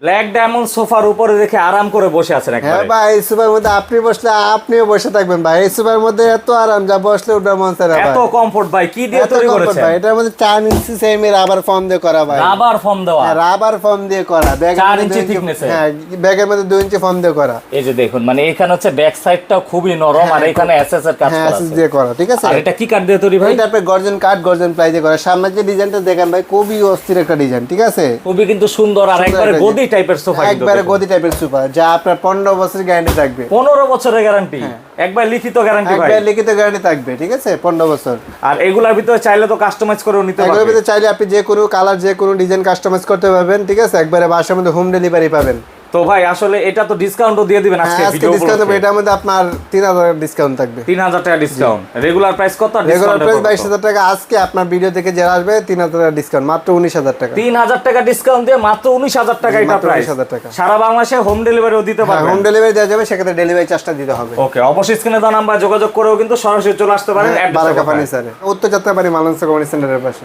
Black diamond সোফার উপরে রেখে আরাম করে বসে আছেন হ্যাঁ একবারে। ভাই, এই সোফার মধ্যে আপনি বসলে আপনিও বসে থাকবেন ভাই। এই সোফার মধ্যে এত আরাম, যা বসলে ওটা মন চায় না ভাই। এত কমফোর্ট ভাই, কি দিয়ে এত তৈরি comfort করেছেন? ভাই। এটার মধ্যে 4 ইঞ্চি সেমি রাবার ফর্ম দিয়ে করা ভাই। রাবার ফর্ম দেওয়া। হ্যাঁ, রাবার ফর্ম দিয়ে করা। 4 ইঞ্চি thickness এর। হ্যাঁ, ব্যাগের মধ্যে 2 ইঞ্চি ফর্ম দিয়ে করা। এই যে দেখুন, মানে এখানে হচ্ছে ব্যাক সাইডটাও খুবই নরম, আর এখানে এসএস এর কাজ হ্যাঁ, করা এসএস আছে। দিয়ে করা, ঠিক আছে। আর এটা কি কাঠ দিয়ে তৈরি ভাই? এটা আপনি গর্জন কাঠ, গর্জন প্লাই দিয়ে করা। সামনে যে ডিজাইনটা দেখেন ভাই, খুবই অস্থির একটা ডিজাইন, ঠিক আছে। খুবই কিন্তু সুন্দর, আর সুন্দর একবারে একটা গদি টাইপের সোফা। একবারে গদি টাইপের সোফা, যা আপনার 15 বছর গ্যারান্টি থাকবে। 15 বছরের গ্যারান্টি, একবার লিখিত গ্যারান্টি ভাই। একবার লিখিত গ্যারান্টি থাকবে, ঠিক আছে, 15 বছর। আর এগুলার ভিতরে চাইলে তো কাস্টমাইজ করেও নিতে এগুলোর পারবেন। ভিতরে চাইলে আপনি যে কোনো কালার, যে কোনো ডিজাইন কাস্টমাইজ করতে পারবেন, ঠিক আছে। একবারে বাসার মধ্যে হোম ডেলিভারি পাবেন। তো ভাই আসলে এটা তো ডিসকাউন্টও দিয়ে দিবেন আজকে হ্যাঁ, আজকে ভিডিও ডিসকাউন্ট হবে। উপলক্ষে। এটার মধ্যে আপনার 3000 ডিসকাউন্ট থাকবে। 3000 টাকা ডিসকাউন্ট। রেগুলার প্রাইস কত? রেগুলার প্রাইস 22000 টাকা। আজকে আপনার ভিডিও থেকে যারা আসবে 3000 টাকা ডিসকাউন্ট, মাত্র 19000 টাকা। 3000 টাকা ডিসকাউন্ট দিয়ে মাত্র 19000 টাকা এটা মাত্র প্রাইস। 19000 টাকা। সারা বাংলাদেশে হোম ডেলিভারিও দিতে হ্যাঁ, পারবেন। হোম ডেলিভারি দেওয়া যাবে, সেক্ষেত্রে ডেলিভারি চার্জটা দিতে হবে। ওকে, অবশ্যই স্ক্রিনে দেওয়া নাম্বার যোগাযোগ করেও কিন্তু সরাসরি চলে আসতে পারেন বারাকা ফার্নিচারে, উত্তর যাত্রাবাড়ি মালঞ্চ কমিউনিটি সেন্টারের পাশে।